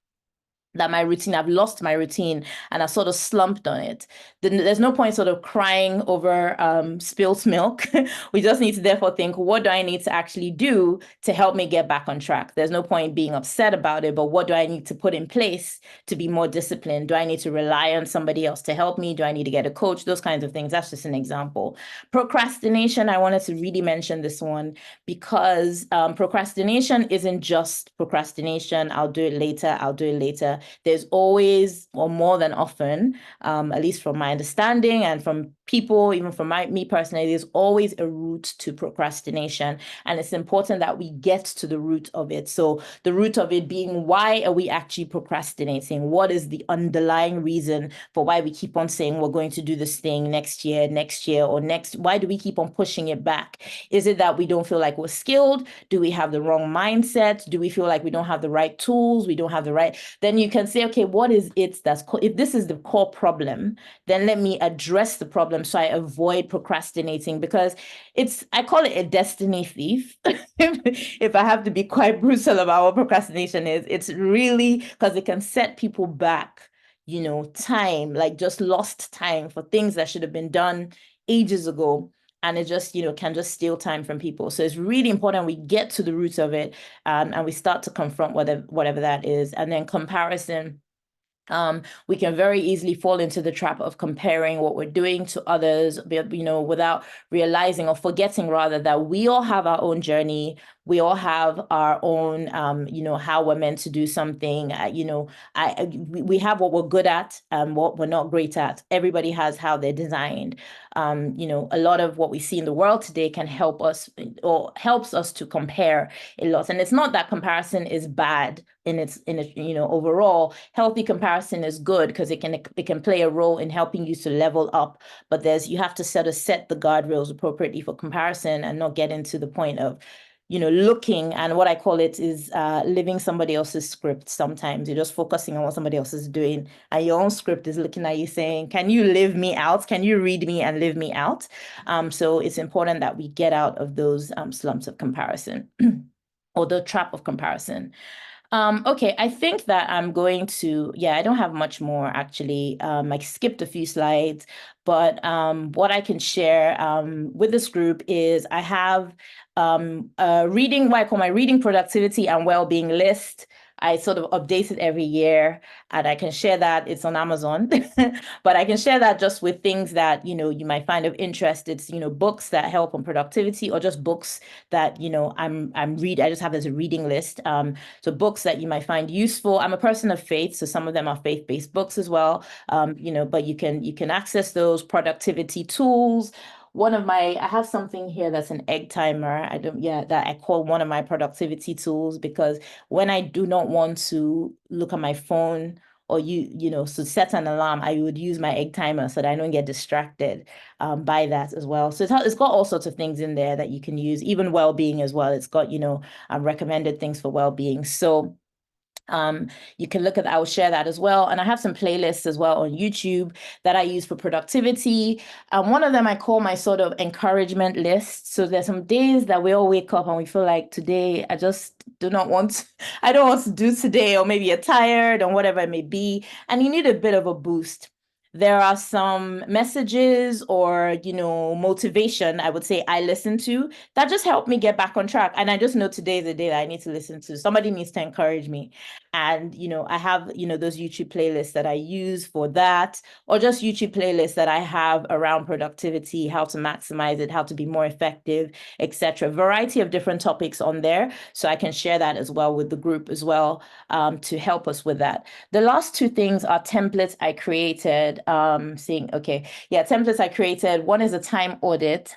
that I've lost my routine, and I sort of slumped on it. Then there's no point sort of crying over spilt milk. We just need to therefore think, what do I need to actually do to help me get back on track? There's no point being upset about it, but what do I need to put in place to be more disciplined? Do I need to rely on somebody else to help me? Do I need to get a coach? Those kinds of things. That's just an example. Procrastination, I wanted to really mention this one because procrastination isn't just procrastination. I'll do it later. There's always, or more than often, at least from my understanding and from people, even from me personally, there's always a root to procrastination. And it's important that we get to the root of it. So the root of it being, why are we actually procrastinating? What is the underlying reason for why we keep on saying we're going to do this thing next year, or next? Why do we keep on pushing it back? Is it that we don't feel like we're skilled? Do we have the wrong mindset? Do we feel like we don't have the right tools? We don't have the right, then you can say, okay, what is it if this is the core problem, then let me address the problem so I avoid procrastinating, because I call it a destiny thief. If I have to be quite brutal about what procrastination is, it's really because it can set people back, you know, time, like just lost time for things that should have been done ages ago. And it just, you know, can just steal time from people. So it's really important we get to the roots of it, and we start to confront whatever that is. And then comparison. We can very easily fall into the trap of comparing what we're doing to others, you know, without realizing or forgetting rather that we all have our own journey. we all have our own, how we're meant to do something. We have what we're good at and what we're not great at. Everybody has how they're designed. A lot of what we see in the world today can help us or helps us to compare a lot. And it's not that comparison is bad overall. Healthy comparison is good because it can play a role in helping you to level up. But you have to set the guardrails appropriately for comparison and not get into the point of looking, and what I call it is living somebody else's script. Sometimes you're just focusing on what somebody else is doing, and your own script is looking at you saying, can you live me out? Can you read me and live me out? So it's important that we get out of those slumps of comparison or the trap of comparison. Okay, I think that I'm going to, I don't have much more actually. I skipped a few slides, but what I can share with this group is I have what I call my reading productivity and well-being list. I sort of update it every year, and I can share that. It's on Amazon, but I can share that just with things that, you might find of interest. It's, books that help on productivity, or just books that, I just have as a reading list. So books that you might find useful. I'm a person of faith, so some of them are faith-based books as well. But you can access those productivity tools. I have something here that's an egg timer. That I call one of my productivity tools, because when I do not want to look at my phone or so set an alarm, I would use my egg timer so that I don't get distracted by that as well. So it's got all sorts of things in there that you can use, even well-being as well. It's got, recommended things for well-being. So you can look at that. I will share that as well. And I have some playlists as well on YouTube that I use for productivity. One of them I call my sort of encouragement list. So there's some days that we all wake up and we feel like, today I just I don't want to do today, or maybe you're tired or whatever it may be, and you need a bit of a boost. There are some messages or, motivation, I would say, I listen to that just help me get back on track. And I just know today is the day that I need to listen to. Somebody needs to encourage me. And, I have, those YouTube playlists that I use for that, or just YouTube playlists that I have around productivity, how to maximize it, how to be more effective, etc. Variety of different topics on there. So I can share that as well with the group as well, to help us with that. The last two things are templates I created. Templates I created. One is a time audit,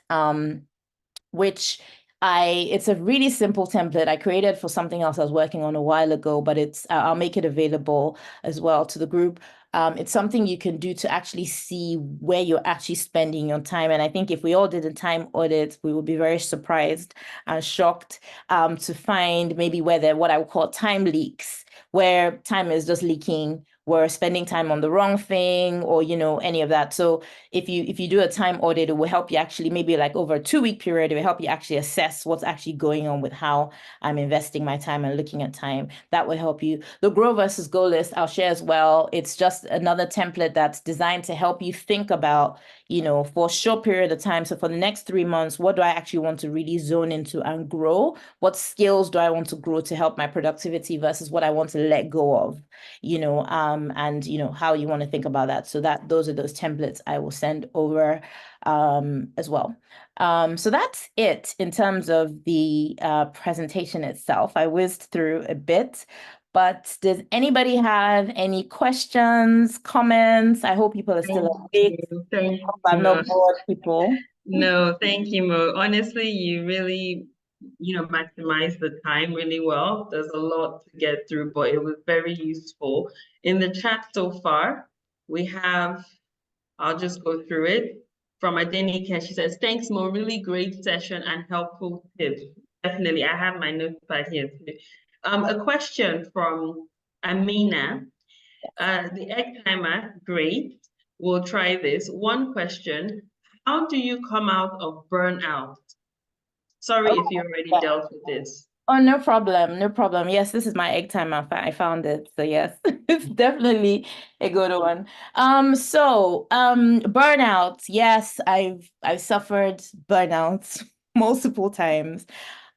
which it's a really simple template I created for something else I was working on a while ago, but I'll make it available as well to the group. It's something you can do to actually see where you're actually spending your time. And I think if we all did a time audit, we would be very surprised and shocked to find maybe where what I would call time leaks, where time is just leaking, we're spending time on the wrong thing, or, any of that. So if you do a time audit, it will help you actually, maybe like over a 2-week period, it will help you actually assess what's actually going on with how I'm investing my time and looking at time. That will help you. The grow versus go list, I'll share as well. It's just another template that's designed to help you think about, for a short period of time. So for the next 3 months, what do I actually want to really zone into and grow? What skills do I want to grow to help my productivity versus what I want to let go of, and how you want to think about that. So those are those templates I will send over as well. So that's it in terms of the presentation itself. I whizzed through a bit, but does anybody have any questions, comments? I hope people are still awake. Thank you. I'm not bored, people. No, thank you, Mo. Honestly, you really, maximize the time really well. There's a lot to get through, but it was very useful. In the chat so far, we have, I'll just go through it. From Adenike, she says, thanks, Mo, really great session and helpful tips. Definitely, I have my notepad here too. A question from Amina. The egg timer, great. We'll try this. One question, how do you come out of burnout? Sorry if you already dealt with this. Oh, no problem. No problem. Yes, this is my egg timer. I found it. So yes, it's definitely a good one. Burnout. Yes, I've suffered burnouts multiple times.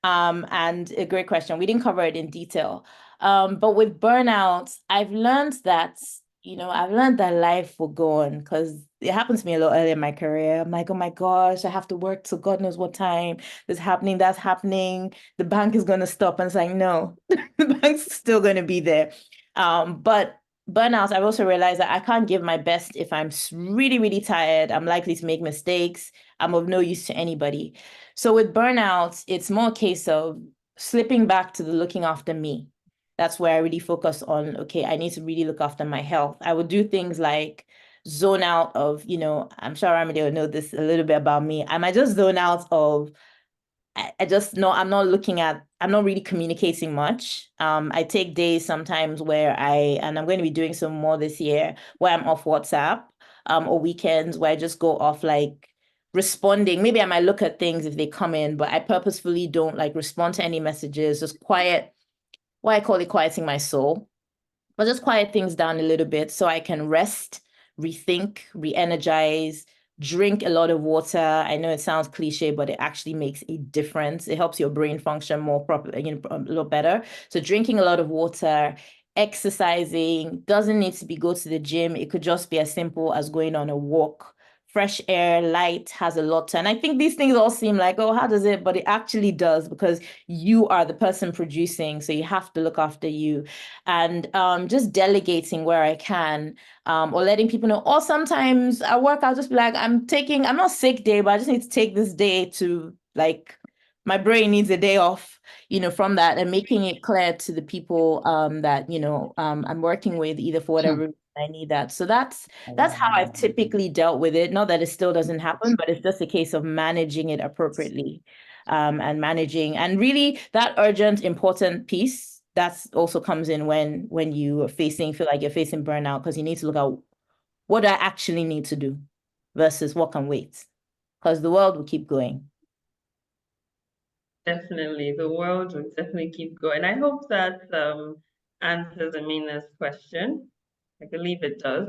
And a great question. We didn't cover it in detail. But with burnout, I've learned that, I've learned that life will go on because it happened to me a lot earlier in my career. I'm like, oh my gosh, I have to work till God knows what time. This happening, that's happening. The bank is going to stop. And it's like, no, the bank's still going to be there. But burnout, I've also realized that I can't give my best if I'm really, really tired. I'm likely to make mistakes. I'm of no use to anybody. So with burnout, it's more a case of slipping back to the looking after me. That's where I really focus on, okay, I need to really look after my health. I would do things like zone out of, I'm sure Ramide will know this a little bit about me. I might just zone out of, I just know I'm not really communicating much. I take days sometimes and I'm going to be doing some more this year, where I'm off WhatsApp, or weekends where I just go off like responding. Maybe I might look at things if they come in, but I purposefully don't like respond to any messages, just quiet, why I call it quieting my soul, but just quiet things down a little bit so I can rest, rethink, re-energize, drink a lot of water. I know it sounds cliche, but it actually makes a difference. It helps your brain function more properly, a little better. So drinking a lot of water, exercising, doesn't need to be go to the gym. It could just be as simple as going on a walk. Fresh air, light has a lot to, and I think these things all seem like, oh, how does it? But it actually does, because you are the person producing, so you have to look after you. And just delegating where I can, or letting people know. Or sometimes at work, I'll just be like, I'm not sick day, but I just need to take this day to, like, my brain needs a day off, from that, and making it clear to the people that, I'm working with, either for whatever reason I need that. So that's how I've typically dealt with it. Not that it still doesn't happen, but it's just a case of managing it appropriately, and managing, and really that urgent, important piece that's also comes in when you feel like you're facing burnout, because you need to look at what I actually need to do versus what can wait, because the world will keep going. Definitely, the world will definitely keep going. I hope that answers Amina's question. I believe it does.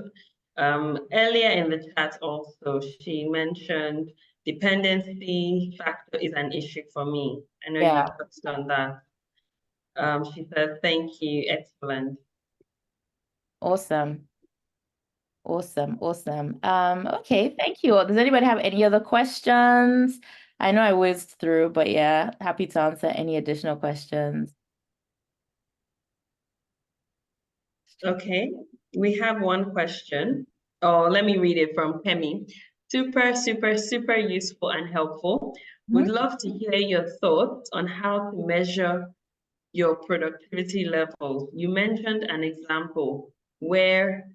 Earlier in the chat also, she mentioned dependency factor is an issue for me. I know you Yeah. touched on that. She said, thank you, excellent. Awesome. Awesome. Awesome. Okay, thank you. Does anybody have any other questions? I know I whizzed through, but yeah, happy to answer any additional questions. Okay, we have one question. Oh, let me read it from Kemi. Super, super, super useful and helpful. Would love to hear your thoughts on how to measure your productivity levels. You mentioned an example where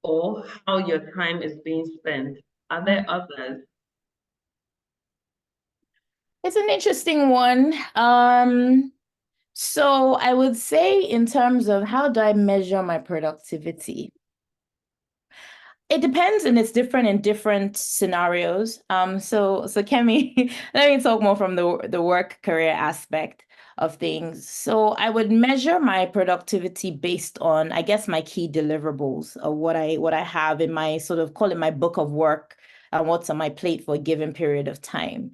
or how your time is being spent. Are there others? It's an interesting one. So I would say, in terms of how do I measure my productivity? It depends, and it's different in different scenarios. So Kemi, let me talk more from the work career aspect of things. So I would measure my productivity based on, I guess, my key deliverables, or what I have in my, sort of, call it my book of work, and what's on my plate for a given period of time,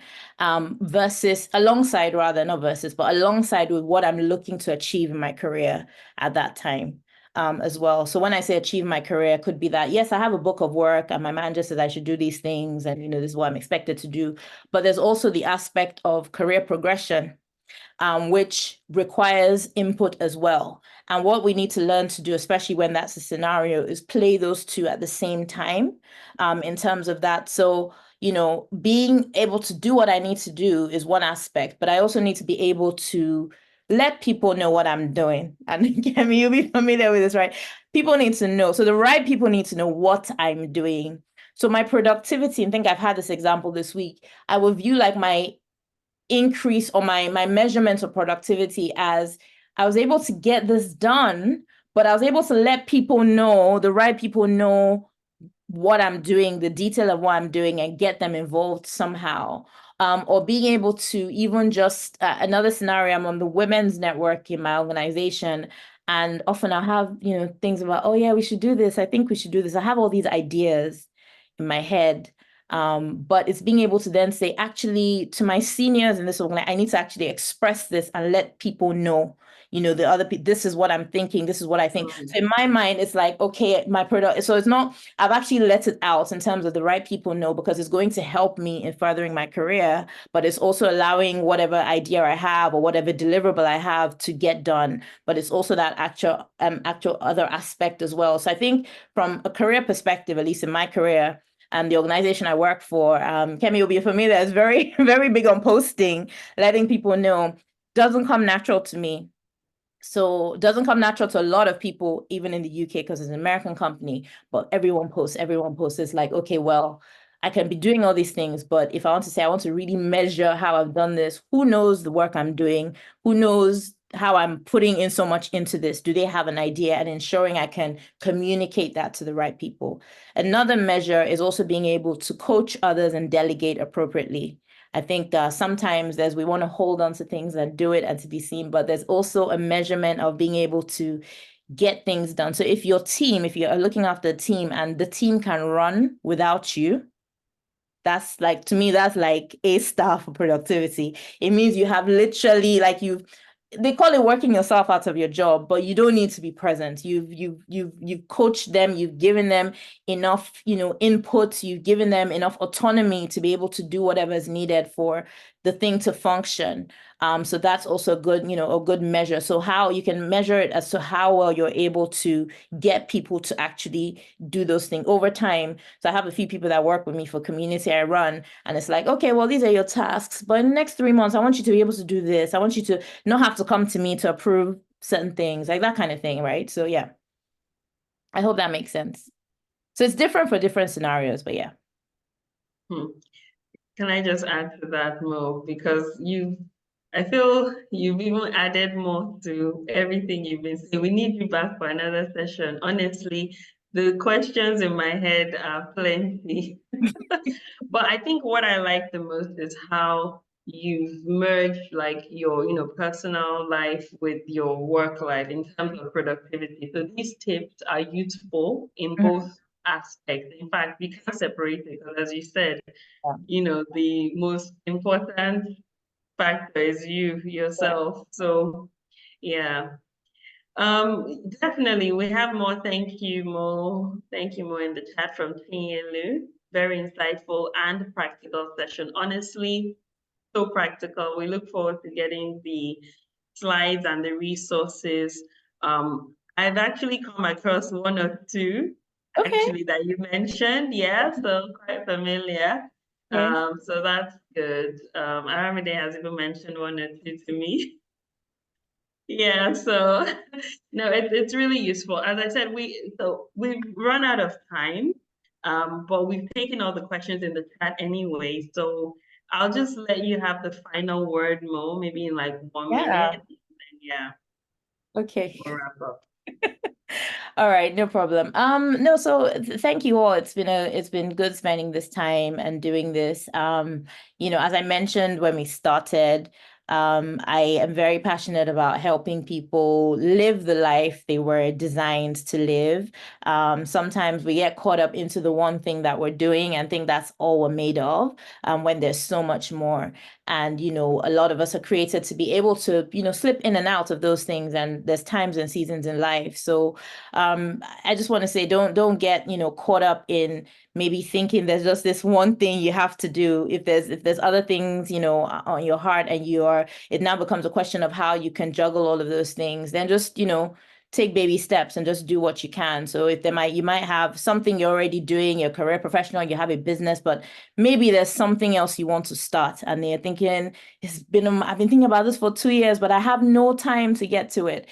versus alongside, rather, not versus, but alongside with what I'm looking to achieve in my career at that time. As well. So when I say achieve my career, it could be that, yes, I have a book of work and my manager says I should do these things, and, this is what I'm expected to do. But there's also the aspect of career progression, which requires input as well. And what we need to learn to do, especially when that's a scenario, is play those two at the same time, in terms of that. So, being able to do what I need to do is one aspect, but I also need to be able to let people know what I'm doing. And Kemi, you'll be familiar with this, right? People need to know. So the right people need to know what I'm doing. So my productivity, and I think I've had this example this week, I will view like my increase, or my measurements of productivity, as I was able to get this done, but I was able to let people know, the right people know what I'm doing, the detail of what I'm doing, and get them involved somehow. Or being able to even just, another scenario, I'm on the women's network in my organization, and often I'll have, things about, oh yeah, we should do this. I think we should do this. I have all these ideas in my head. But it's being able to then say, actually, to my seniors in this organization, I need to actually express this and let people know, the other people, this is what I'm thinking, this is what I think. Mm. So in my mind, it's like, okay, my product, so it's not, I've actually let it out in terms of the right people know, because it's going to help me in furthering my career, but it's also allowing whatever idea I have or whatever deliverable I have to get done. But it's also that actual other aspect as well. So I think from a career perspective, at least in my career, and the organization I work for, Kemi will be familiar, is very, very big on posting, letting people know. Doesn't come natural to me. So it doesn't come natural to a lot of people, even in the UK, because it's an American company, but everyone posts, It's like, okay, well, I can be doing all these things, but if I want to say, I want to really measure how I've done this, who knows the work I'm doing? Who knows how I'm putting in so much into this? Do they have an idea? And ensuring I can communicate that to the right people. Another measure is also being able to coach others and delegate appropriately. I think sometimes we want to hold on to things and do it and to be seen, but there's also a measurement of being able to get things done. So if you're looking after a team and the team can run without you, that's like, to me, that's like a star for productivity. It means you have literally, like, they call it working yourself out of your job, but you don't need to be present. You've coached them, you've given them enough, input, you've given them enough autonomy to be able to do whatever is needed for the thing to function. So that's also a good measure. So how you can measure it as to how well you're able to get people to actually do those things over time. So I have a few people that work with me for community I run, and it's like, okay, well, these are your tasks, but in the next 3 months, I want you to be able to do this. I want you to not have to come to me to approve certain things, like that kind of thing, right? So yeah, I hope that makes sense. So it's different for different scenarios, but yeah. Can I just add to that, Mo? Because I feel you've even added more to everything you've been saying. We need you back for another session. Honestly, the questions in my head are plenty. But I think what I like the most is how you've merged like your, personal life with your work life in terms of productivity. So these tips are useful in both aspects. In fact, we can't separate it because, as you said, the most important factor is yourself. So yeah. Definitely we have more. Thank you, Mo. Thank you, Mo, in the chat from Lu. Very insightful and practical session. Honestly, so practical. We look forward to getting the slides and the resources. I've actually come across one or two actually that you mentioned. Yeah, so quite familiar. Okay. So that's good. Aramide has even mentioned one or two to me. Yeah, so no, it's really useful. As I said, we've run out of time, but we've taken all the questions in the chat anyway. So I'll just let you have the final word, Mo, maybe in like 1 minute. And yeah, Okay. we'll wrap up. All right, no problem. No, so thank you all. It's been good spending this time and doing this. As I mentioned when we started, I am very passionate about helping people live the life they were designed to live. Sometimes we get caught up into the one thing that we're doing and think that's all we're made of, when there's so much more. And, a lot of us are created to be able to, slip in and out of those things. And there's times and seasons in life. So I just want to say, don't get, caught up in maybe thinking there's just this one thing you have to do. If there's other things, on your heart, and it now becomes a question of how you can juggle all of those things, then just, take baby steps and just do what you can. So if you might have something you're already doing, you're a career professional, you have a business, but maybe there's something else you want to start, and you're thinking, I've been thinking about this for 2 years, but I have no time to get to it.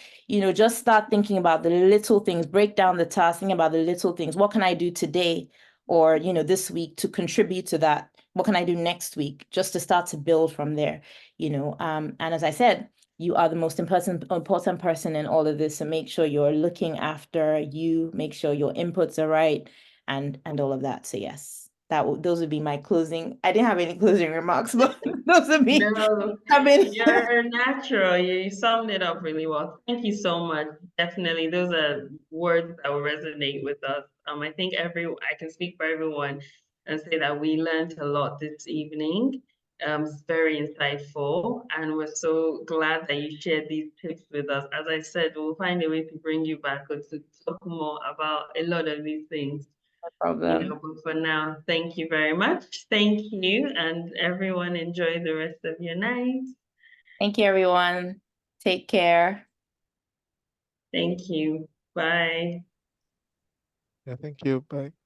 Just start thinking about the little things, break down the task, think about the little things. What can I do today or, this week to contribute to that? What can I do next week? Just to start to build from there, and as I said, you are the most important person in all of this. So make sure you're looking after you, make sure your inputs are right, and all of that. So yes, those would be my closing. I didn't have any closing remarks, but those would be. No, you're natural. You summed it up really well. Thank you so much. Definitely, those are words that will resonate with us. I think I can speak for everyone and say that we learned a lot this evening. It's very insightful, and we're so glad that you shared these tips with us. As I said, we'll find a way to bring you back or to talk more about a lot of these things. No problem. But for now, thank you very much. Thank you, and everyone enjoy the rest of your night. Thank you, everyone. Take care. Thank you. Bye. Yeah, thank you. Bye.